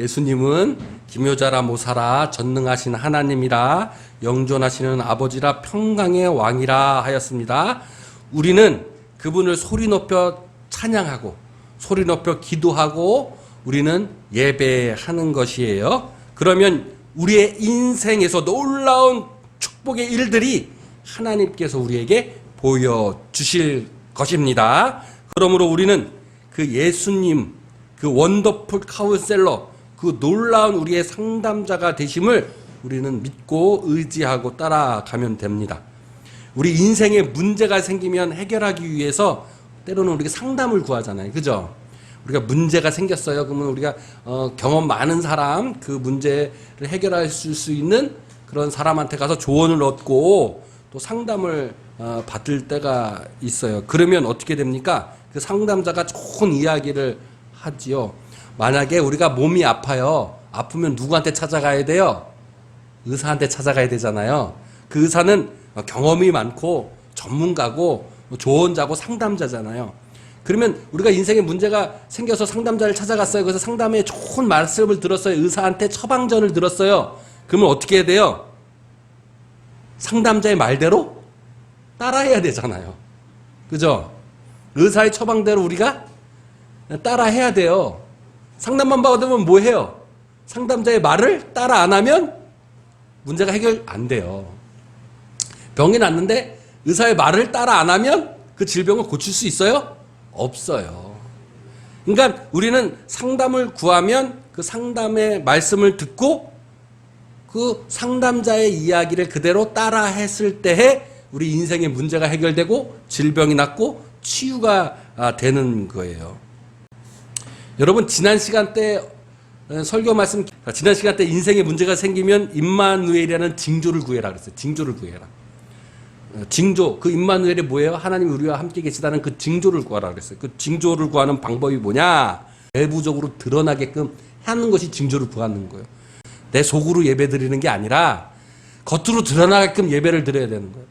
예수님은 기묘자라 모사라 전능하신 하나님이라 영존하시는 아버지라 평강의 왕이라 하였습니다. 우리는 그분을 소리 높여 찬양하고 소리 높여 기도하고 우리는 예배하는 것이에요. 그러면 우리의 인생에서 놀라운 축복의 일들이 하나님께서 우리에게 보여주실 것입니다. 그러므로 우리는 그 예수님, 그 원더풀 카운셀러, 그 놀라운 우리의 상담자가 되심을 우리는 믿고 의지하고 따라가면 됩니다. 우리 인생에 문제가 생기면 해결하기 위해서 때로는 우리가 상담을 구하잖아요. 그죠? 우리가 문제가 생겼어요. 그러면 우리가 경험 많은 사람, 그 문제를 해결할 수 있는 그런 사람한테 가서 조언을 얻고 또 상담을 받을 때가 있어요. 그러면 어떻게 됩니까? 그 상담자가 좋은 이야기를 하지요. 만약에 우리가 몸이 아파요. 아프면 누구한테 찾아가야 돼요? 의사한테 찾아가야 되잖아요. 그 의사는 경험이 많고 전문가고 조언자고 상담자잖아요. 그러면 우리가 인생에 문제가 생겨서 상담자를 찾아갔어요. 그래서 상담에 좋은 말씀을 들었어요. 의사한테 처방전을 들었어요. 그러면 어떻게 해야 돼요? 상담자의 말대로 따라해야 되잖아요. 그죠? 의사의 처방대로 우리가 따라해야 돼요. 상담만 받으면 뭐 해요? 상담자의 말을 따라 안 하면 문제가 해결 안 돼요. 병이 났는데 의사의 말을 따라 안 하면 그 질병을 고칠 수 있어요? 없어요. 그러니까 우리는 상담을 구하면 그 상담의 말씀을 듣고 그 상담자의 이야기를 그대로 따라 했을 때에 우리 인생의 문제가 해결되고 질병이 낫고 치유가 되는 거예요. 여러분 지난 시간 때 설교 말씀, 지난 시간 때 인생에 문제가 생기면 임마누엘이라는 징조를 구해라 그랬어요. 징조를 구해라. 징조, 그 임마누엘이 뭐예요? 하나님이 우리와 함께 계시다는 그 징조를 구하라 그랬어요. 그 징조를 구하는 방법이 뭐냐? 외부적으로 드러나게끔 하는 것이 징조를 구하는 거예요. 내 속으로 예배 드리는 게 아니라 겉으로 드러나게끔 예배를 드려야 되는 거예요.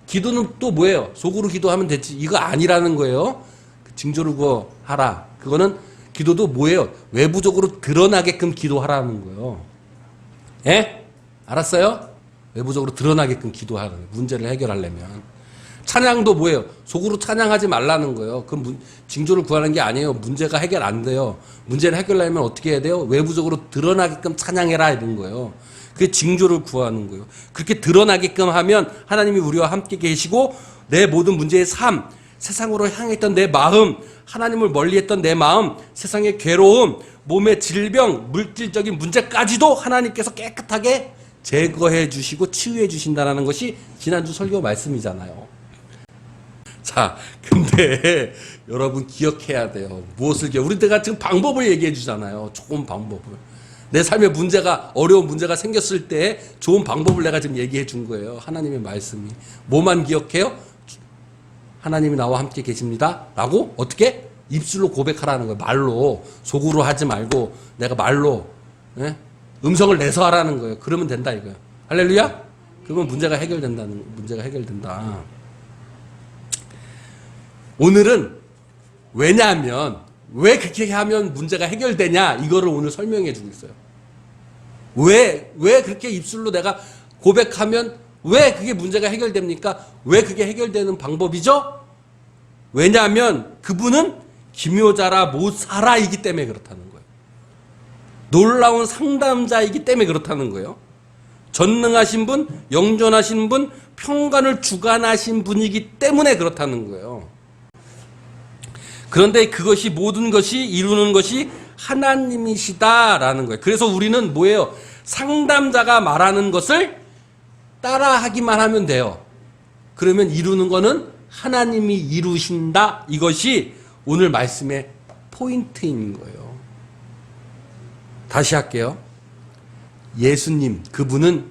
기도는 또 뭐예요? 속으로 기도하면 됐지. 이거 아니라는 거예요. 그 징조를 구하라. 그거는 기도도 뭐예요? 외부적으로 드러나게끔 기도하라는 거예요. 예? 알았어요? 외부적으로 드러나게끔 기도하라는 거예요. 문제를 해결하려면. 찬양도 뭐예요? 속으로 찬양하지 말라는 거예요. 그 징조를 구하는 게 아니에요. 문제가 해결 안 돼요. 문제를 해결하려면 어떻게 해야 돼요? 외부적으로 드러나게끔 찬양해라 이런 거예요. 그게 징조를 구하는 거예요. 그렇게 드러나게끔 하면 하나님이 우리와 함께 계시고 내 모든 문제의 삶, 세상으로 향했던 내 마음, 하나님을 멀리했던 내 마음, 세상의 괴로움, 몸의 질병, 물질적인 문제까지도 하나님께서 깨끗하게 제거해 주시고 치유해 주신다는 것이 지난주 설교 말씀이잖아요. 자, 근데 여러분 기억해야 돼요. 무엇을 우리 내가 지금 방법을 얘기해 주잖아요. 좋은 방법을. 내 삶에 문제가, 어려운 문제가 생겼을 때 좋은 방법을 내가 지금 얘기해 준 거예요. 하나님의 말씀이. 뭐만 기억해요? 하나님이 나와 함께 계십니다. 라고 어떻게? 입술로 고백하라는 거예요. 말로. 속으로 하지 말고 내가 말로 음성을 내서 하라는 거예요. 그러면 된다 이거예요. 할렐루야? 그러면 문제가 해결된다. 오늘은 왜냐하면 왜 그렇게 하면 문제가 해결되냐 이거를 오늘 설명해 주고 있어요. 왜 그렇게 입술로 내가 고백하면 왜 그게 문제가 해결됩니까? 왜 그게 해결되는 방법이죠? 왜냐하면 그분은 기묘자라 모사라이기 때문에 그렇다는 거예요. 놀라운 상담자이기 때문에 그렇다는 거예요. 전능하신 분, 영존하신 분, 평강을 주관하신 분이기 때문에 그렇다는 거예요. 그런데 그것이 모든 것이 이루는 것이 하나님이시다라는 거예요. 그래서 우리는 뭐예요? 상담자가 말하는 것을 따라하기만 하면 돼요. 그러면 이루는 거는 하나님이 이루신다. 이것이 오늘 말씀의 포인트인 거예요. 다시 할게요. 예수님, 그분은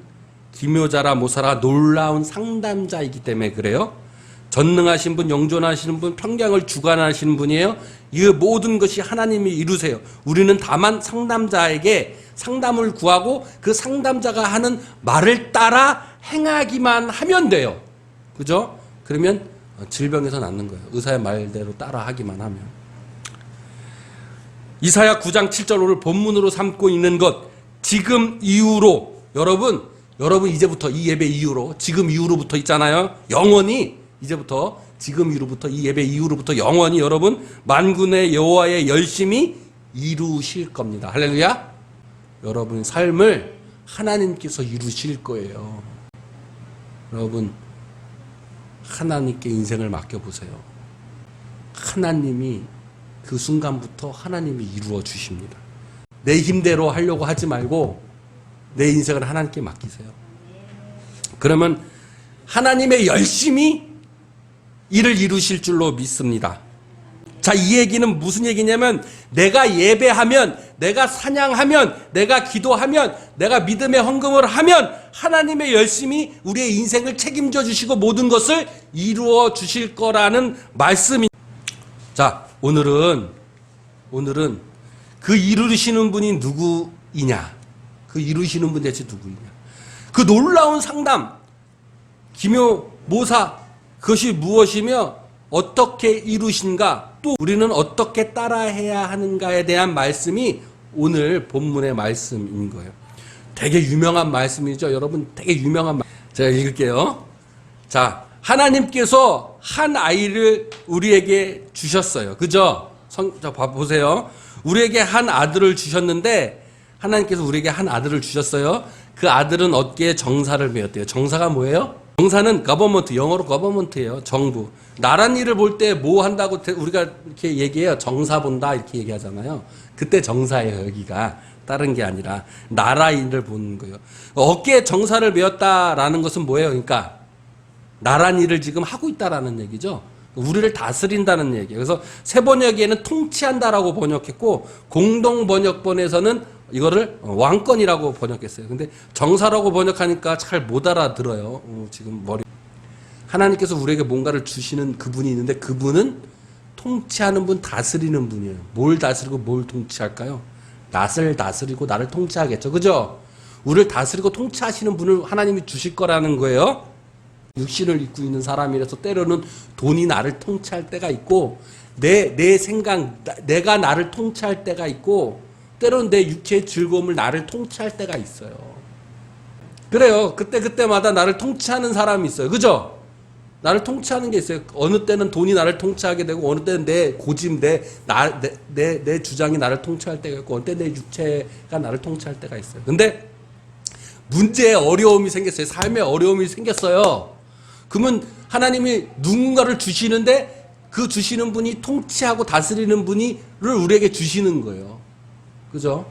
기묘자라 모사라 놀라운 상담자이기 때문에 그래요. 전능하신 분, 영존하시는 분, 평강을 주관하시는 분이에요. 이 모든 것이 하나님이 이루세요. 우리는 다만 상담자에게 상담을 구하고 그 상담자가 하는 말을 따라 행하기만 하면 돼요. 그죠? 그러면 질병에서 낫는 거예요. 의사의 말대로 따라 하기만 하면. 이사야 9장 7절 오늘 본문으로 삼고 있는 것, 지금 이후로 여러분 이제부터 이 예배 이후로 지금 이후로부터 있잖아요. 영원히 이제부터 지금 이후로부터 이 예배 이후로부터 영원히 여러분 만군의 여호와의 열심히 이루실 겁니다. 할렐루야. 여러분 삶을 하나님께서 이루실 거예요. 여러분 하나님께 인생을 맡겨보세요. 하나님이 그 순간부터 하나님이 이루어 주십니다. 내 힘대로 하려고 하지 말고 내 인생을 하나님께 맡기세요. 그러면 하나님의 열심히 일을 이루실 줄로 믿습니다. 자, 이 얘기는 무슨 얘기냐면 내가 예배하면, 내가 사냥하면, 내가 기도하면, 내가 믿음의 헌금을 하면 하나님의 열심히 우리의 인생을 책임져 주시고 모든 것을 이루어 주실 거라는 말씀입니다. 자, 오늘은 그 이루시는 분이 누구이냐? 그 이루시는 분 대체 누구이냐? 그 놀라운 상담, 기묘모사, 그것이 무엇이며 어떻게 이루신가, 또 우리는 어떻게 따라해야 하는가에 대한 말씀이 오늘 본문의 말씀인 거예요. 되게 유명한 말씀이죠. 여러분 되게 유명한 말씀. 제가 읽을게요. 자, 하나님께서 한 아이를 우리에게 주셨어요. 그죠? 자, 보세요. 우리에게 한 아들을 주셨는데 하나님께서 우리에게 한 아들을 주셨어요. 그 아들은 어깨에 정사를 메었대요. 정사가 뭐예요? 정사는 government, 영어로 government예요. 정부. 나란 일을 볼 때 뭐 한다고 우리가 이렇게 얘기해요. 정사 본다 이렇게 얘기하잖아요. 그때 정사예요. 여기가 다른 게 아니라 나라 일을 보는 거예요. 어깨에 정사를 메었다라는 것은 뭐예요? 그러니까 나란 일을 지금 하고 있다라는 얘기죠. 우리를 다스린다는 얘기예요. 그래서 새 번역에는 통치한다라고 번역했고 공동 번역본에서는 이거를 왕권이라고 번역했어요. 근데 정사라고 번역하니까 잘 못 알아들어요. 지금 머리. 하나님께서 우리에게 뭔가를 주시는 그분이 있는데 그분은 통치하는 분, 다스리는 분이에요. 뭘 다스리고 뭘 통치할까요? 낯을 다스리고 나를 통치하겠죠. 그죠? 우리를 다스리고 통치하시는 분을 하나님이 주실 거라는 거예요. 육신을 입고 있는 사람이라서 때로는 돈이 나를 통치할 때가 있고 내 생각, 내가 나를 통치할 때가 있고 때로는 내 육체의 즐거움을 나를 통치할 때가 있어요. 그래요. 그때마다 나를 통치하는 사람이 있어요. 그죠? 나를 통치하는 게 있어요. 어느 때는 돈이 나를 통치하게 되고 어느 때는 내 고집, 내 주장이 나를 통치할 때가 있고 어느 때는 내 육체가 나를 통치할 때가 있어요. 근데 문제에 어려움이 생겼어요. 삶에 어려움이 생겼어요. 그러면 하나님이 누군가를 주시는데 그 주시는 분이 통치하고 다스리는 분이를 우리에게 주시는 거예요. 그죠?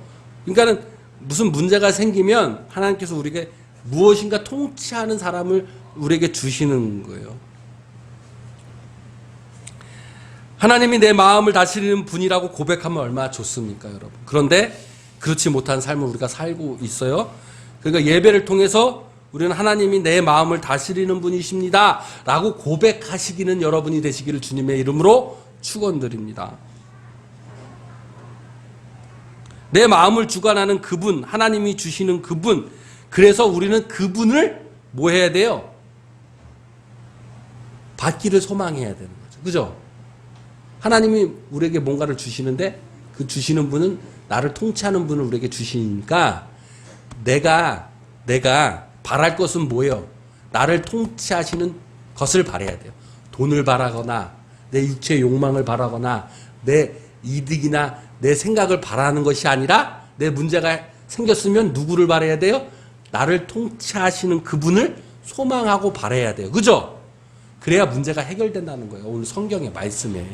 그러니까는 무슨 문제가 생기면 하나님께서 우리에게 무엇인가 통치하는 사람을 우리에게 주시는 거예요. 하나님이 내 마음을 다스리는 분이라고 고백하면 얼마나 좋습니까, 여러분? 그런데 그렇지 못한 삶을 우리가 살고 있어요. 그러니까 예배를 통해서 우리는 하나님이 내 마음을 다스리는 분이십니다 라고 고백하시기는 여러분이 되시기를 주님의 이름으로 축원드립니다. 내 마음을 주관하는 그분, 하나님이 주시는 그분, 그래서 우리는 그분을 뭐 해야 돼요? 받기를 소망해야 되는 거죠. 그죠? 하나님이 우리에게 뭔가를 주시는데 그 주시는 분은 나를 통치하는 분을 우리에게 주시니까 내가 바랄 것은 뭐예요? 나를 통치하시는 것을 바라야 돼요. 돈을 바라거나 내 육체의 욕망을 바라거나 내 이득이나 내 생각을 바라는 것이 아니라 내 문제가 생겼으면 누구를 바라야 돼요? 나를 통치하시는 그분을 소망하고 바라야 돼요. 그죠? 그래야 문제가 해결된다는 거예요. 오늘 성경의 말씀에.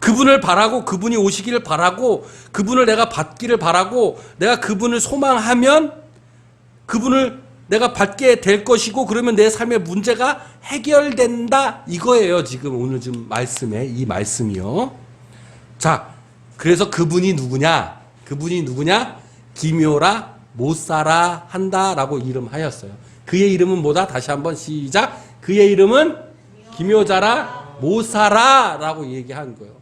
그분을 바라고 그분이 오시기를 바라고 그분을 내가 받기를 바라고 내가 그분을 소망하면 그분을 내가 받게 될 것이고 그러면 내 삶의 문제가 해결된다 이거예요. 지금 오늘 지금 말씀에 이 말씀이요. 자, 그래서 그분이 누구냐? 기묘라 못살아 한다라고 이름하였어요. 그의 이름은 뭐다? 다시 한번 시작. 그의 이름은 기묘자라 못살아라고 얘기한 거예요.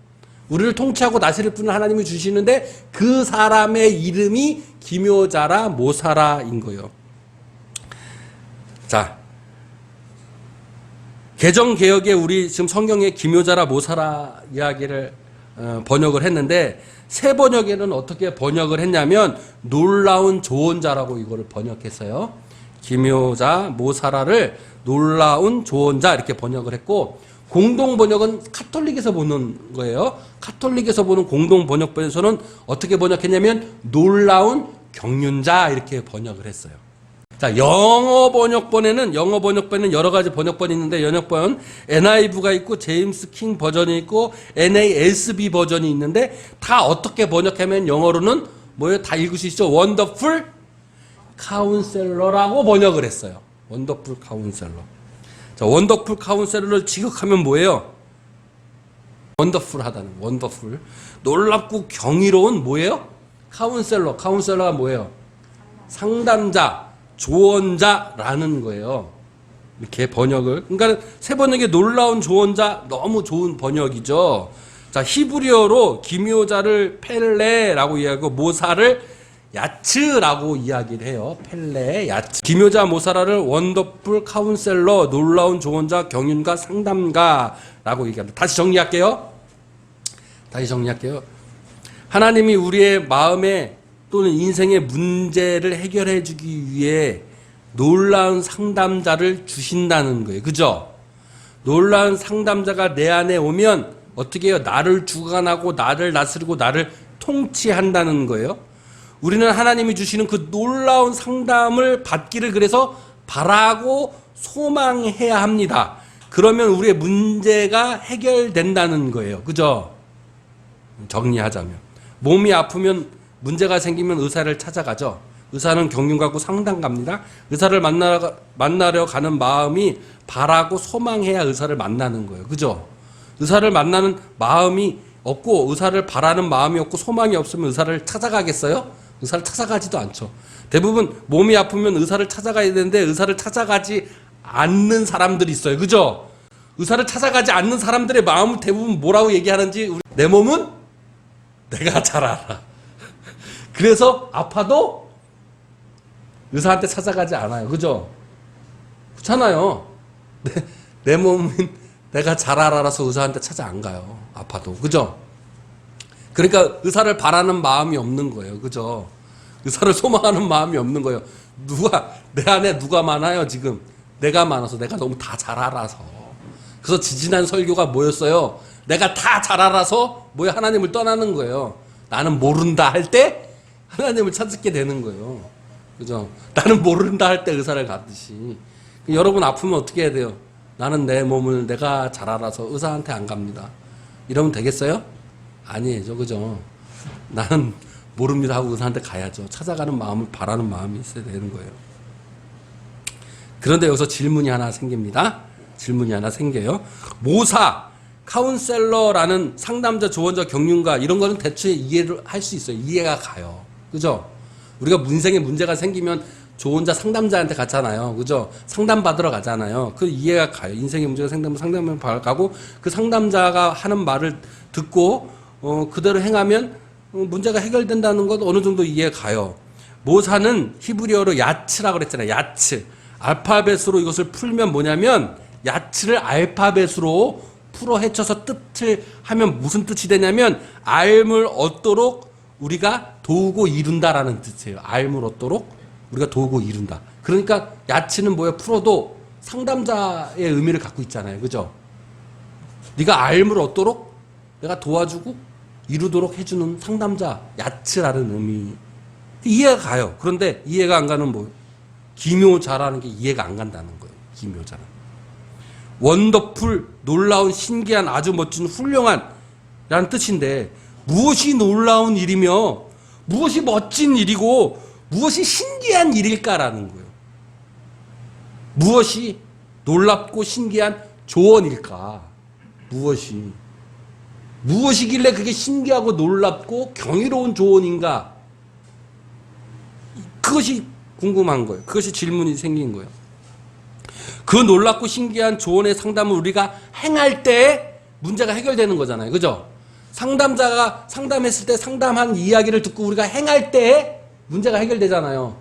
우리를 통치하고 다스릴 분을 하나님이 주시는데 그 사람의 이름이 기묘자라 모사라인 거예요. 자, 개정개혁에 우리 지금 성경에 기묘자라 모사라 이야기를 번역을 했는데 새 번역에는 어떻게 번역을 했냐면 놀라운 조언자라고 이거를 번역했어요. 기묘자 모사라를 놀라운 조언자 이렇게 번역을 했고 공동 번역은 카톨릭에서 보는 거예요. 카톨릭에서 보는 공동 번역본에서는 어떻게 번역했냐면 놀라운 경륜자 이렇게 번역을 했어요. 자, 영어 번역본에는 여러 가지 번역본이 있는데 번역본 NIV가 있고 제임스 킹 버전이 있고 NASB 버전이 있는데 다 어떻게 번역하면 영어로는 뭐예요? 다 읽을 수 있죠. 원더풀 카운셀러라고 번역을 했어요. 원더풀 카운셀러. 자, 원더풀 카운셀러를 지극하면 뭐예요? 원더풀하다는 원더풀. 놀랍고 경이로운 뭐예요? 카운셀러가 뭐예요? 상담자, 조언자라는 거예요. 이렇게 번역을. 그러니까 새 번역에 놀라운 조언자 너무 좋은 번역이죠. 자, 히브리어로 기묘자를 펠레라고 이야기하고 모사를 야츠라고 이야기를 해요. 펠레, 야츠. 기묘자 모사라를 원더풀 카운셀러, 놀라운 조언자, 경륜가, 상담가라고 얘기합니다. 다시 정리할게요. 하나님이 우리의 마음에 또는 인생의 문제를 해결해 주기 위해 놀라운 상담자를 주신다는 거예요. 그죠? 놀라운 상담자가 내 안에 오면 어떻게 해요? 나를 주관하고 나를 다스리고 나를 통치한다는 거예요. 우리는 하나님이 주시는 그 놀라운 상담을 받기를 그래서 바라고 소망해야 합니다. 그러면 우리의 문제가 해결된다는 거예요. 그죠? 정리하자면. 몸이 아프면 문제가 생기면 의사를 찾아가죠. 의사는 경륜 갖고 상담 갑니다. 의사를 만나려 가는 마음이 바라고 소망해야 의사를 만나는 거예요. 그죠? 의사를 만나는 마음이 없고 의사를 바라는 마음이 없고 소망이 없으면 의사를 찾아가겠어요? 의사를 찾아가지도 않죠. 대부분 몸이 아프면 의사를 찾아가야 되는데 의사를 찾아가지 않는 사람들이 있어요. 그죠? 의사를 찾아가지 않는 사람들의 마음을 대부분 뭐라고 얘기하는지 내 몸은 내가 잘 알아. 그래서 아파도 의사한테 찾아가지 않아요. 그죠? 그렇잖아요. 내 몸은 내가 잘 알아서 의사한테 찾아 안 가요. 아파도. 그죠? 그러니까 의사를 바라는 마음이 없는 거예요. 그죠? 의사를 소망하는 마음이 없는 거예요. 내 안에 누가 많아요, 지금? 내가 많아서. 내가 너무 다 잘 알아서. 그래서 지지난 설교가 뭐였어요? 내가 다 잘 알아서 뭐야? 하나님을 떠나는 거예요. 나는 모른다 할 때 하나님을 찾게 되는 거예요. 그죠? 나는 모른다 할 때 의사를 가듯이. 여러분 아프면 어떻게 해야 돼요? 나는 내 몸을 내가 잘 알아서 의사한테 안 갑니다. 이러면 되겠어요? 아니에요. 그죠? 나는 모릅니다 하고 의사한테 가야죠. 찾아가는 마음을 바라는 마음이 있어야 되는 거예요. 그런데 여기서 질문이 하나 생깁니다. 질문이 하나 생겨요. 모사, 카운셀러라는 상담자, 조언자, 경륜가 이런 거는 대충 이해를 할 수 있어요. 이해가 가요. 그죠? 우리가 인생에 문제가 생기면 조언자, 상담자한테 갔잖아요. 그죠? 상담받으러 가잖아요. 그 이해가 가요. 인생의 문제가 생기면 상담을 가고 그 상담자가 하는 말을 듣고 그대로 행하면 문제가 해결된다는 것 어느 정도 이해가 가요. 모사는 히브리어로 야츠라고 그랬잖아요. 야츠. 알파벳으로 이것을 풀면 뭐냐면 야츠를 알파벳으로 풀어 헤쳐서 뜻을 하면 무슨 뜻이 되냐면 알을 얻도록 우리가 도우고 이룬다라는 뜻이에요. 알을 얻도록 우리가 도우고 이룬다. 그러니까 야츠는 뭐예요? 풀어도 상담자의 의미를 갖고 있잖아요. 그죠? 네가 알을 얻도록 내가 도와주고 이루도록 해주는 상담자, 야츠라는 의미. 이해가 가요. 그런데 이해가 안 가는 뭐예요? 기묘자라는 게 이해가 안 간다는 거예요. 기묘자는. 원더풀, 놀라운, 신기한, 아주 멋진, 훌륭한 라는 뜻인데 무엇이 놀라운 일이며 무엇이 멋진 일이고 무엇이 신기한 일일까라는 거예요. 무엇이 놀랍고 신기한 조언일까? 무엇이길래 그게 신기하고 놀랍고 경이로운 조언인가? 그것이 궁금한 거예요. 그것이 질문이 생긴 거예요. 그 놀랍고 신기한 조언의 상담을 우리가 행할 때 문제가 해결되는 거잖아요. 그죠? 상담자가 상담했을 때 상담한 이야기를 듣고 우리가 행할 때 문제가 해결되잖아요.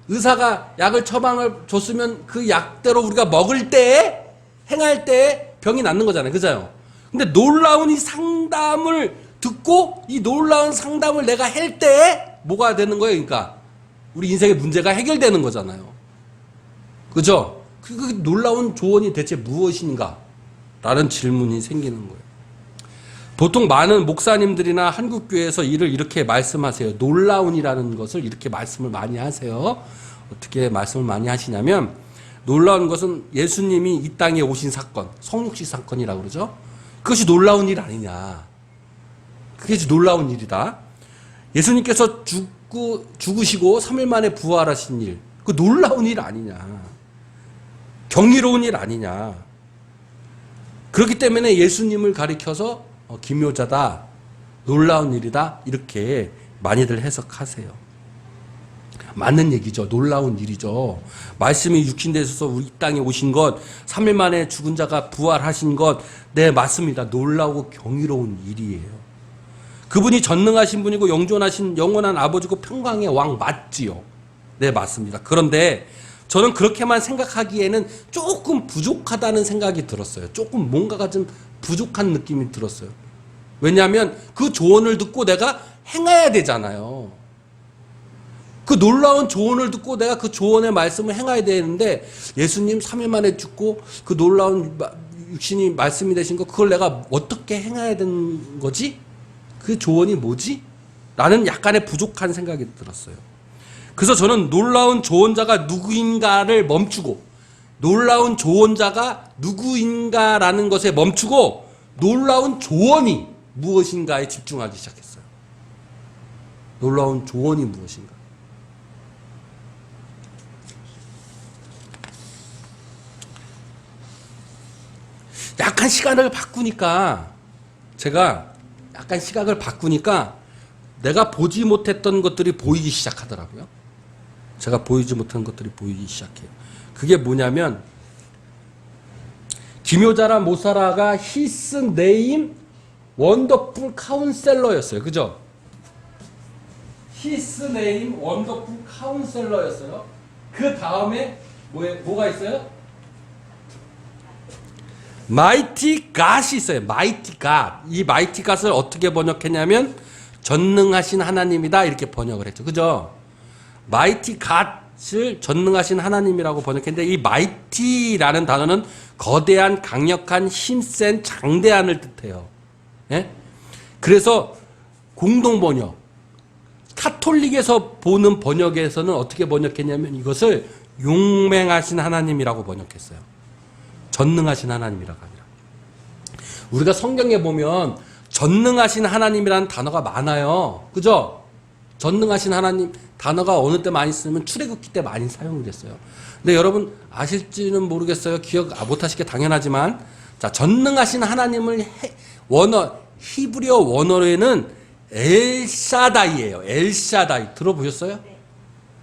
의사가 약을 처방을 줬으면 그 약대로 우리가 먹을 때 행할 때 병이 낫는 거잖아요. 그죠? 근데 놀라운 이 상담을 듣고 이 놀라운 상담을 내가 할 때 뭐가 되는 거예요? 그러니까 우리 인생의 문제가 해결되는 거잖아요. 그죠? 그 놀라운 조언이 대체 무엇인가? 라는 질문이 생기는 거예요. 보통 많은 목사님들이나 한국교회에서 이를 이렇게 말씀하세요. 놀라운이라는 것을 이렇게 말씀을 많이 하세요. 어떻게 말씀을 많이 하시냐면, 놀라운 것은 예수님이 이 땅에 오신 사건, 성육식 사건이라고 그러죠. 그것이 놀라운 일 아니냐. 그게 놀라운 일이다. 예수님께서 죽으시고 3일 만에 부활하신 일, 그 놀라운 일 아니냐. 경이로운 일 아니냐. 그렇기 때문에 예수님을 가리켜서 기묘자다, 놀라운 일이다, 이렇게 많이들 해석하세요. 맞는 얘기죠. 놀라운 일이죠. 말씀이 육신되셔서 우리 땅에 오신 것, 3일 만에 죽은 자가 부활하신 것, 네, 맞습니다. 놀라우고 경이로운 일이에요. 그분이 전능하신 분이고 영존하신 영원한 아버지고 평강의 왕 맞지요. 네, 맞습니다. 그런데 저는 그렇게만 생각하기에는 조금 부족하다는 생각이 들었어요. 조금 뭔가가 좀 부족한 느낌이 들었어요. 왜냐하면 그 조언을 듣고 내가 행해야 되잖아요. 그 놀라운 조언을 듣고 내가 그 조언의 말씀을 행해야 되는데, 예수님 3일 만에 죽고 그 놀라운 육신이 말씀이 되신 거, 그걸 내가 어떻게 행해야 되는 거지? 그 조언이 뭐지? 라는 약간의 부족한 생각이 들었어요. 그래서 저는 놀라운 조언자가 누구인가를 멈추고, 놀라운 조언자가 누구인가라는 것에 멈추고, 놀라운 조언이 무엇인가에 집중하기 시작했어요. 놀라운 조언이 무엇인가. 약간 시간을 바꾸니까, 제가 약간 시각을 바꾸니까 내가 보지 못했던 것들이 보이기 시작하더라고요. 제가 보이지 못한 것들이 보이기 시작해요. 그게 뭐냐면, 기묘자라 모사라가 His name Wonderful Counselor였어요. 그죠? His name Wonderful Counselor였어요. 그 다음에 뭐가 있어요? Mighty God이 있어요. Mighty God. 이 Mighty God을 어떻게 번역했냐면 전능하신 하나님이다, 이렇게 번역을 했죠. 그죠? Mighty God을 전능하신 하나님이라고 번역했는데, 이 Mighty라는 단어는 거대한, 강력한, 힘센, 장대한을 뜻해요. 예? 그래서 공동 번역, 카톨릭에서 보는 번역에서는 어떻게 번역했냐면 이것을 용맹하신 하나님이라고 번역했어요. 전능하신 하나님이라고 아니라. 우리가 성경에 보면 전능하신 하나님이라는 단어가 많아요. 그죠? 전능하신 하나님 단어가 어느 때 많이 쓰면 출애굽기 때 많이 사용이 됐어요. 근데 여러분 아실지는 모르겠어요. 기억 못 하시게 당연하지만, 자, 전능하신 하나님을 히브리어 원어에는 엘샤다이예요. 엘샤다이 들어보셨어요?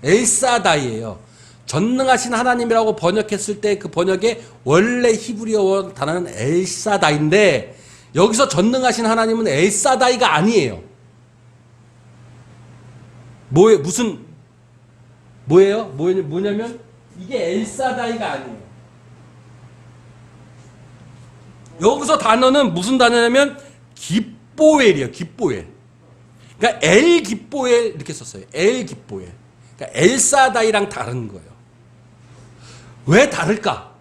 엘샤다이예요. 전능하신 하나님이라고 번역했을 때 그 번역의 원래 히브리어 단어는 엘사다인데, 여기서 전능하신 하나님은 엘사다이가 아니에요. 뭐냐면 이게 엘사다이가 아니에요. 여기서 단어는 무슨 단어냐면 깁보엘이에요. 깁보엘. 그러니까 엘 깁보엘 이렇게 썼어요. 엘 깁보엘. 그러니까 엘사다이랑 다른 거예요. 왜 다를까?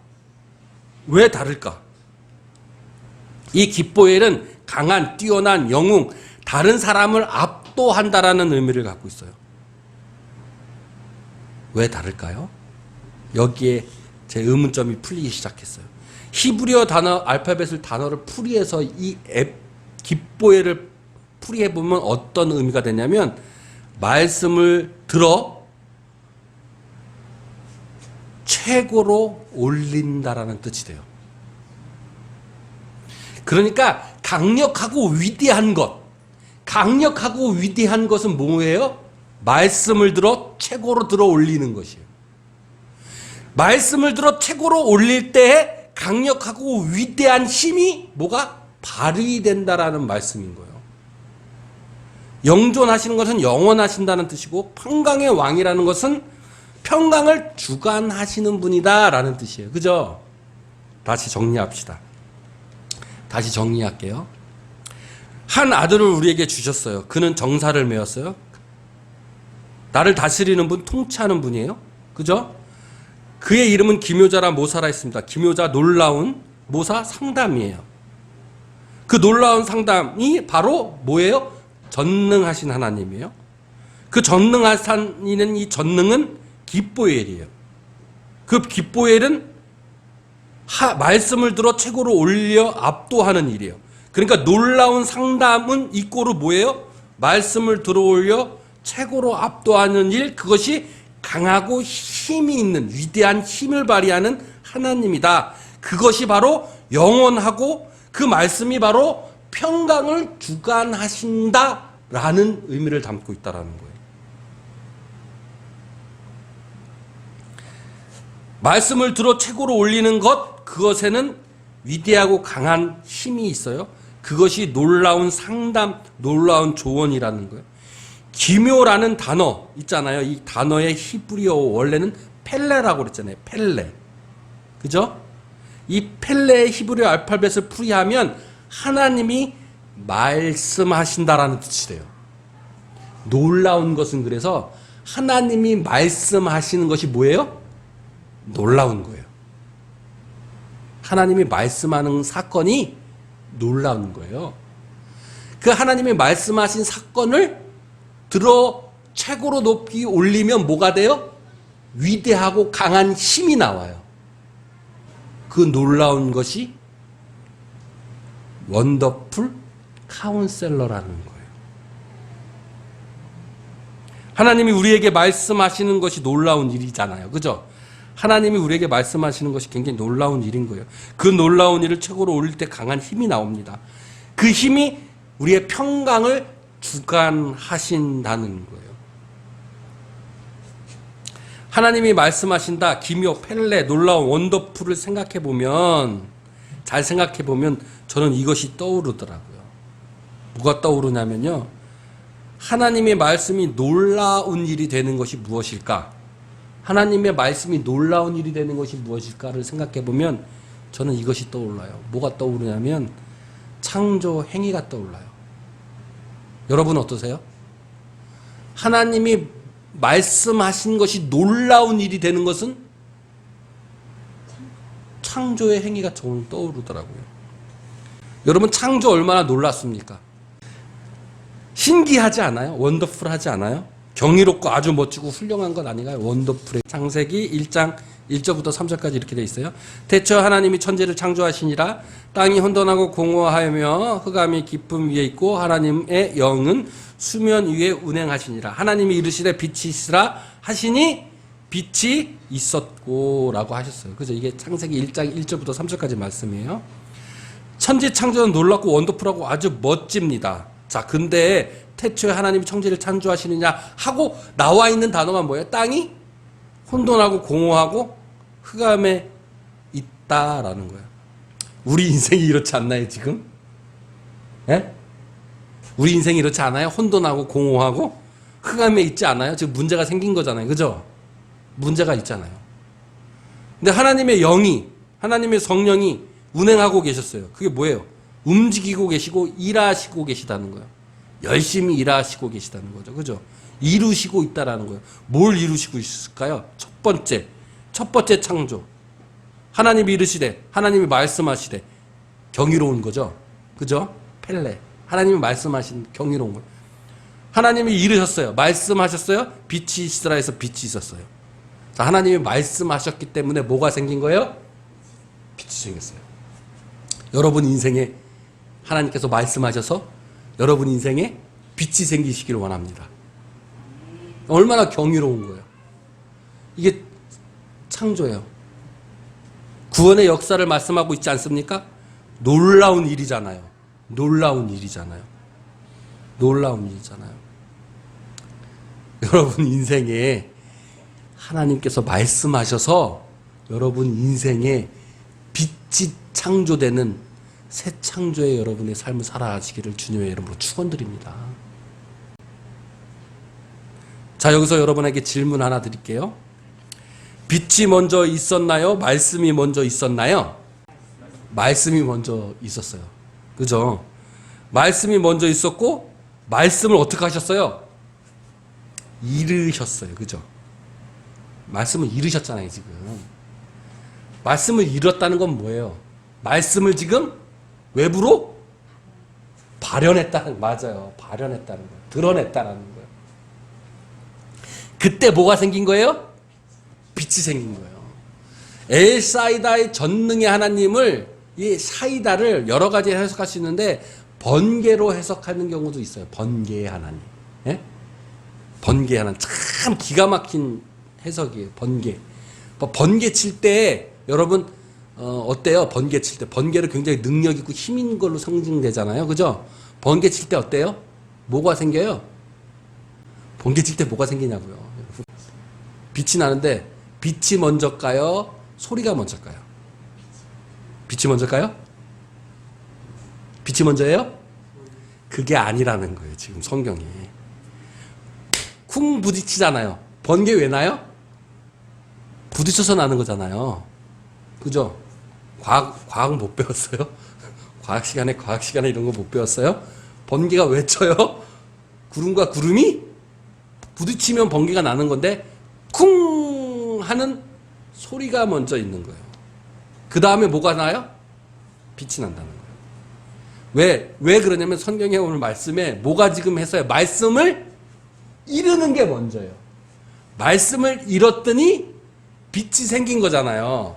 왜 다를까? 이 깁보엘은 강한, 뛰어난, 영웅, 다른 사람을 압도한다라는 의미를 갖고 있어요. 왜 다를까요? 여기에 제 의문점이 풀리기 시작했어요. 히브리어 단어, 알파벳을 단어를 풀이해서 이 깁보엘을 풀이해보면 어떤 의미가 되냐면, 말씀을 들어 최고로 올린다라는 뜻이 돼요. 그러니까 강력하고 위대한 것, 강력하고 위대한 것은 뭐예요? 말씀을 들어 최고로 들어 올리는 것이에요. 말씀을 들어 최고로 올릴 때 강력하고 위대한 힘이 뭐가 발휘된다라는 말씀인 거예요. 영존하시는 것은 영원하신다는 뜻이고, 평강의 왕이라는 것은 평강을 주관하시는 분이다 라는 뜻이에요. 그죠? 다시 정리합시다. 다시 정리할게요. 한 아들을 우리에게 주셨어요. 그는 정사를 메웠어요. 나를 다스리는 분, 통치하는 분이에요. 그죠? 그의 이름은 기묘자라 모사라 했습니다. 기묘자 놀라운 모사 상담이에요. 그 놀라운 상담이 바로 뭐예요? 전능하신 하나님이에요. 그 전능하신 이 전능은 기뽀엘이에요. 그 기뽀엘은 말씀을 들어 최고로 올려 압도하는 일이에요. 그러니까 놀라운 상담은 이꼬로 뭐예요? 말씀을 들어 올려 최고로 압도하는 일, 그것이 강하고 힘이 있는 위대한 힘을 발휘하는 하나님이다. 그것이 바로 영원하고 그 말씀이 바로 평강을 주관하신다라는 의미를 담고 있다라는 거예요. 말씀을 들어 최고로 올리는 것, 그것에는 위대하고 강한 힘이 있어요. 그것이 놀라운 상담, 놀라운 조언이라는 거예요. 기묘라는 단어 있잖아요. 이 단어의 히브리어 원래는 펠레라고 그랬잖아요. 펠레. 그죠? 이 펠레의 히브리어 알파벳을 풀이하면 하나님이 말씀하신다라는 뜻이 돼요. 놀라운 것은 그래서 하나님이 말씀하시는 것이 뭐예요? 놀라운 거예요. 하나님이 말씀하는 사건이 놀라운 거예요. 그 하나님이 말씀하신 사건을 들어 최고로 높이 올리면 뭐가 돼요? 위대하고 강한 힘이 나와요. 그 놀라운 것이 원더풀 카운셀러라는 거예요. 하나님이 우리에게 말씀하시는 것이 놀라운 일이잖아요. 그죠? 하나님이 우리에게 말씀하시는 것이 굉장히 놀라운 일인 거예요. 그 놀라운 일을 최고로 올릴 때 강한 힘이 나옵니다. 그 힘이 우리의 평강을 주관하신다는 거예요. 하나님이 말씀하신다, 기묘, 펠레, 놀라운 원더풀을 생각해보면, 잘 생각해보면 저는 이것이 떠오르더라고요. 뭐가 떠오르냐면요. 하나님의 말씀이 놀라운 일이 되는 것이 무엇일까? 하나님의 말씀이 놀라운 일이 되는 것이 무엇일까를 생각해보면 저는 이것이 떠올라요. 뭐가 떠오르냐면 창조 행위가 떠올라요. 여러분 어떠세요? 하나님이 말씀하신 것이 놀라운 일이 되는 것은 창조의 행위가 저는 떠오르더라고요. 여러분 창조 얼마나 놀랐습니까? 신기하지 않아요? 원더풀하지 않아요? 경이롭고 아주 멋지고 훌륭한 건 아닌가요? 원더풀의 창세기 1장 1절부터 3절까지 이렇게 되어 있어요. 대처 하나님이 천지를 창조하시니라. 땅이 혼돈하고 공허하며 흑암이 깊음 위에 있고 하나님의 영은 수면 위에 운행하시니라. 하나님이 이르시되 빛이 있으라 하시니 빛이 있었고 라고 하셨어요. 그죠? 이게 창세기 1장 1절부터 3절까지 말씀이에요. 천지 창조는 놀랍고 원더풀하고 아주 멋집니다. 자, 근데 태초에 하나님이 천지를 창조하시느냐 하고 나와 있는 단어가 뭐예요? 땅이 혼돈하고 공허하고 흑암에 있다라는 거예요. 우리 인생이 이렇지 않나요, 지금? 예? 우리 인생이 이렇지 않아요? 혼돈하고 공허하고 흑암에 있지 않아요? 지금 문제가 생긴 거잖아요. 그죠? 문제가 있잖아요. 근데 하나님의 영이, 하나님의 성령이 운행하고 계셨어요. 그게 뭐예요? 움직이고 계시고 일하시고 계시다는 거예요. 열심히 일하시고 계시다는 거죠. 그죠? 이루시고 있다라는 거예요. 뭘 이루시고 있을까요? 첫 번째 창조. 하나님이 이르시되, 하나님이 말씀하시되, 경이로운 거죠. 그죠? 펠레. 하나님이 말씀하신 경이로운 거예요. 하나님이 이르셨어요. 말씀하셨어요. 빛이 있으라 해서 빛이 있었어요. 자, 하나님이 말씀하셨기 때문에 뭐가 생긴 거예요? 빛이 생겼어요. 여러분 인생에 하나님께서 말씀하셔서 여러분 인생에 빛이 생기시기를 원합니다. 얼마나 경이로운 거예요. 이게 창조예요. 구원의 역사를 말씀하고 있지 않습니까? 놀라운 일이잖아요. 놀라운 일이잖아요. 놀라운 일이잖아요. 여러분 인생에 하나님께서 말씀하셔서 여러분 인생에 빛이 창조되는 새 창조의 여러분의 삶을 살아가시기를 주님의 이름으로 축원드립니다. 자, 여기서 여러분에게 질문 하나 드릴게요. 빛이 먼저 있었나요? 말씀이 먼저 있었나요? 말씀이 먼저 있었어요. 그죠? 말씀이 먼저 있었고 말씀을 어떻게 하셨어요? 이르셨어요. 그죠? 말씀을 이르셨잖아요, 지금. 말씀을 이뤘다는 건 뭐예요? 말씀을 지금 외부로 발현했다는, 맞아요. 발현했다는 거예요. 드러냈다는 거예요. 그때 뭐가 생긴 거예요? 빛이 생긴 거예요. 엘사이다의 전능의 하나님을, 이 사이다를 여러 가지 해석할 수 있는데 번개로 해석하는 경우도 있어요. 번개의 하나님. 예? 번개의 하나님. 참 기가 막힌 해석이에요. 번개. 번개 칠 때 여러분 어때요? 번개 칠 때. 번개를 굉장히 능력 있고 힘 있는 걸로 상징되잖아요. 그죠? 번개 칠 때 어때요? 뭐가 생겨요? 번개 칠 때 뭐가 생기냐고요. 빛이 나는데 빛이 먼저일까요? 소리가 먼저일까요? 빛이 먼저일까요? 빛이 먼저예요? 그게 아니라는 거예요. 지금 성경이. 쿵 부딪히잖아요. 번개 왜 나요? 부딪혀서 나는 거잖아요. 그죠? 과학 못 배웠어요? 과학 시간에 이런 거 못 배웠어요? 번개가 왜 쳐요? 구름과 구름이 부딪히면 번개가 나는 건데 쿵 하는 소리가 먼저 있는 거예요. 그 다음에 뭐가 나요? 빛이 난다는 거예요. 왜 그러냐면 성경에 오늘 말씀에 뭐가 지금 했어요? 말씀을 이루는 게 먼저예요. 말씀을 이뤘더니 빛이 생긴 거잖아요.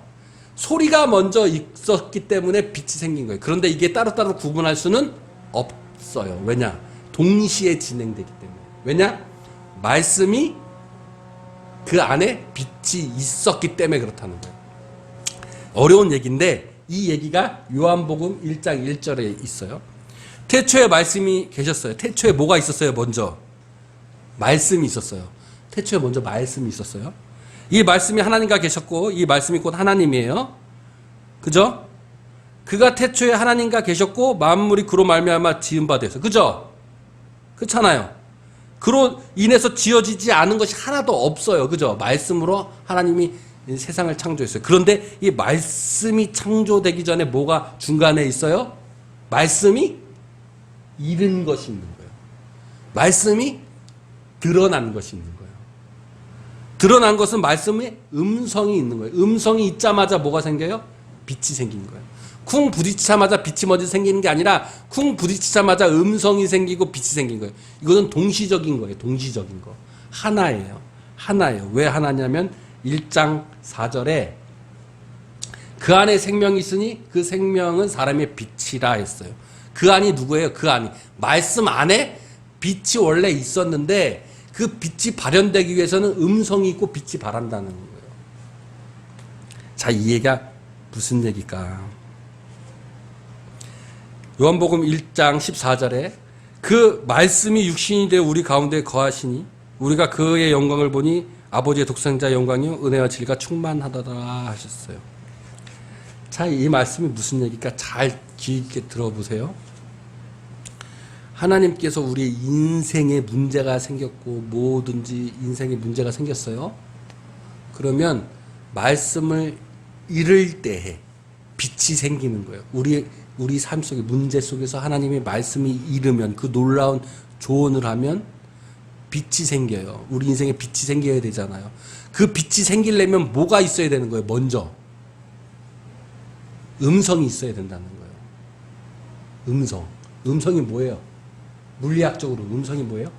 소리가 먼저 있었기 때문에 빛이 생긴 거예요. 그런데 이게 따로따로 구분할 수는 없어요. 왜냐? 동시에 진행되기 때문에. 왜냐? 말씀이 그 안에 빛이 있었기 때문에 그렇다는 거예요. 어려운 얘기인데 이 얘기가 요한복음 1장 1절에 있어요. 태초에 말씀이 계셨어요. 태초에 뭐가 있었어요? 먼저 말씀이 있었어요. 태초에 먼저 말씀이 있었어요. 이 말씀이 하나님과 계셨고 이 말씀이 곧 하나님이에요. 그죠? 그가 태초에 하나님과 계셨고 만물이 그로 말미암아 지은 바 되었어요. 그죠? 그렇잖아요. 그로 인해서 지어지지 않은 것이 하나도 없어요. 그죠? 말씀으로 하나님이 세상을 창조했어요. 그런데 이 말씀이 창조되기 전에 뭐가 중간에 있어요? 말씀이 이른 것이 있는 거예요. 말씀이 드러난 것이 있는 거예요. 드러난 것은 말씀에 음성이 있는 거예요. 음성이 있자마자 뭐가 생겨요? 빛이 생긴 거예요. 쿵 부딪히자마자 빛이 먼저 생기는 게 아니라 쿵 부딪히자마자 음성이 생기고 빛이 생긴 거예요. 이거는 동시적인 거예요. 동시적인 거. 하나예요. 하나예요. 왜 하나냐면 1장 4절에 그 안에 생명이 있으니 그 생명은 사람의 빛이라 했어요. 그 안이 누구예요? 그 안이. 말씀 안에 빛이 원래 있었는데 그 빛이 발현되기 위해서는 음성이 있고 빛이 발한다는 거예요. 자, 이 얘기가 무슨 얘기일까? 요한복음 1장 14절에 그 말씀이 육신이 되어 우리 가운데 거하시니 우리가 그의 영광을 보니 아버지의 독생자 영광이요 은혜와 진리가 충만하더라 하셨어요. 자, 이 말씀이 무슨 얘기일까? 잘 귀 있게 들어보세요. 하나님께서 우리의 인생에 문제가 생겼고 뭐든지 인생에 문제가 생겼어요. 그러면 말씀을 잃을 때에 빛이 생기는 거예요. 우리 삶 속에 문제 속에서 하나님의 말씀이 이르면 그 놀라운 조언을 하면 빛이 생겨요. 우리 인생에 빛이 생겨야 되잖아요. 그 빛이 생기려면 뭐가 있어야 되는 거예요? 먼저 음성이 있어야 된다는 거예요. 음성이 뭐예요? 물리학적으로 음성이 뭐예요?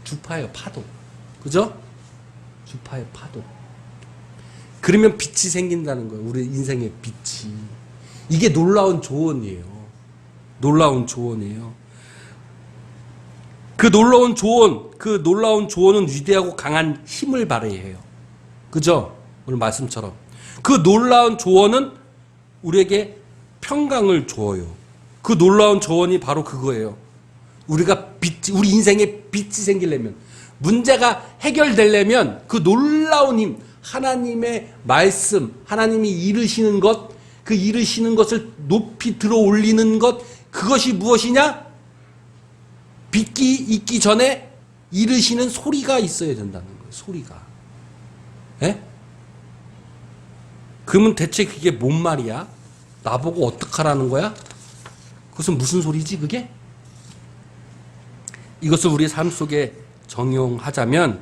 주파예요. 파도. 그죠? 주파의 파도. 그러면 빛이 생긴다는 거예요. 우리 인생의 빛이. 이게 놀라운 조언이에요. 놀라운 조언이에요. 그 놀라운 조언은 위대하고 강한 힘을 발휘해요. 그죠? 오늘 말씀처럼. 그 놀라운 조언은 우리에게 평강을 줘요. 그 놀라운 조언이 바로 그거예요. 우리 인생에 빛이 생기려면, 문제가 해결되려면 그 놀라운 힘, 하나님의 말씀, 하나님이 이르시는 것, 그 이르시는 것을 높이 들어 올리는 것, 그것이 무엇이냐? 빛이 있기 전에 이르시는 소리가 있어야 된다는 거예요. 소리가. 예? 그러면 대체 그게 뭔 말이야? 나보고 어떡하라는 거야? 그것은 무슨 소리지 그게? 이것을 우리 삶 속에 적용하자면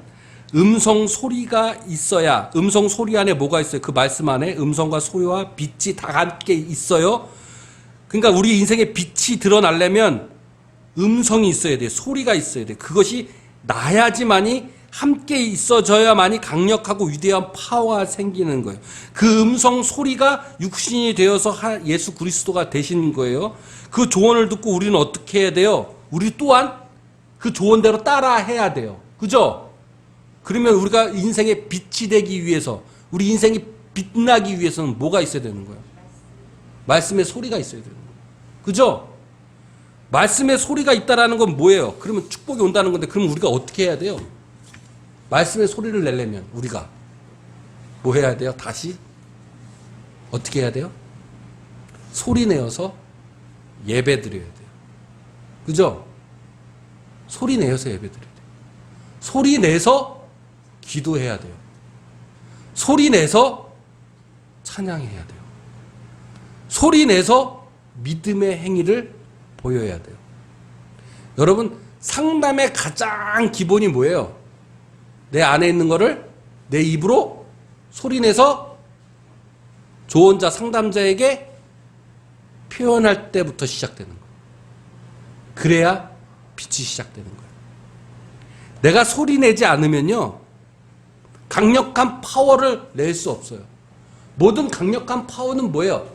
음성 소리가 있어야, 음성 소리 안에 뭐가 있어요? 그 말씀 안에 음성과 소리와 빛이 다 함께 있어요. 그러니까 우리 인생에 빛이 드러나려면 음성이 있어야 돼. 소리가 있어야 돼. 그것이 나야지만이 함께 있어져야만이 강력하고 위대한 파워가 생기는 거예요. 그 음성 소리가 육신이 되어서 예수 그리스도가 되신 거예요. 그 조언을 듣고 우리는 어떻게 해야 돼요? 우리 또한 그 조언대로 따라 해야 돼요. 그죠? 그러면 우리가 인생의 빛이 되기 위해서, 우리 인생이 빛나기 위해서는 뭐가 있어야 되는 거예요? 말씀의 소리가 있어야 되는 거예요. 그죠? 말씀의 소리가 있다라는 건 뭐예요? 그러면 축복이 온다는 건데, 그럼 우리가 어떻게 해야 돼요? 말씀의 소리를 내려면 우리가 뭐 해야 돼요? 다시 어떻게 해야 돼요? 소리 내어서 예배 드려야 돼요. 그죠? 소리 내어서 예배 드려야 돼요. 소리 내서 기도해야 돼요. 소리 내서 찬양해야 돼요. 소리 내서 믿음의 행위를 보여야 돼요. 여러분, 상담의 가장 기본이 뭐예요? 내 안에 있는 거를 내 입으로 소리내서 조언자, 상담자에게 표현할 때부터 시작되는 거예요. 그래야 빛이 시작되는 거예요. 내가 소리내지 않으면요, 강력한 파워를 낼 수 없어요. 모든 강력한 파워는 뭐예요?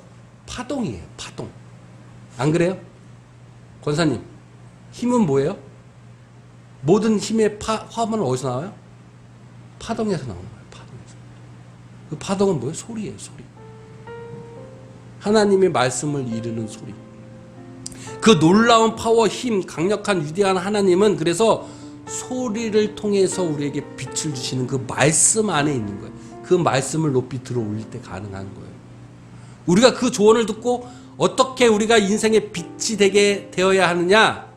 파동이에요. 파동. 안 그래요? 권사님, 힘은 뭐예요? 모든 힘의 화음은 어디서 나와요? 파동에서 나오는 거예요. 파동에서. 그 파동은 뭐예요? 소리예요. 소리. 하나님의 말씀을 이루는 소리. 그 놀라운 파워, 힘, 강력한 위대한 하나님은 그래서 소리를 통해서 우리에게 빛을 주시는 그 말씀 안에 있는 거예요. 그 말씀을 높이 들어 올릴 때 가능한 거예요. 우리가 그 조언을 듣고 어떻게 우리가 인생의 빛이 되게 되어야 하느냐?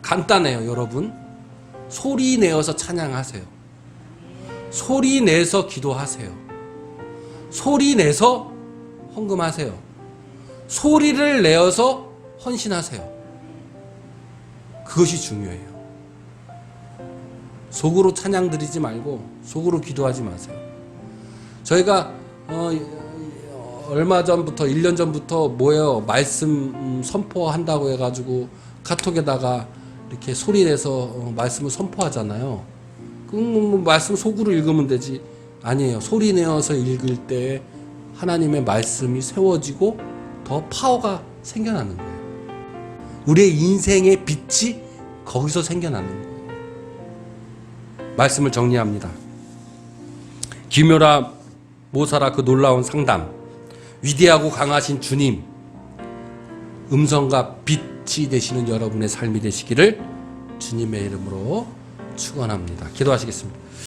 간단해요, 여러분. 소리 내어서 찬양하세요. 소리 내서 기도하세요. 소리 내서 헌금하세요. 소리를 내어서 헌신하세요. 그것이 중요해요. 속으로 찬양 드리지 말고 속으로 기도하지 마세요. 저희가 얼마 전부터 1년 전부터 뭐예요? 말씀 선포한다고 해가지고 카톡에다가 이렇게 소리 내서 말씀을 선포하잖아요. 그럼 말씀 속으로 읽으면 되지. 아니에요. 소리 내어서 읽을 때 하나님의 말씀이 세워지고 더 파워가 생겨나는 거예요. 우리의 인생의 빛이 거기서 생겨나는 거예요. 말씀을 정리합니다. 기묘라 모사라 그 놀라운 상담, 위대하고 강하신 주님, 음성과 빛이 되시는 여러분의 삶이 되시기를 주님의 이름으로 축원합니다. 기도하시겠습니다.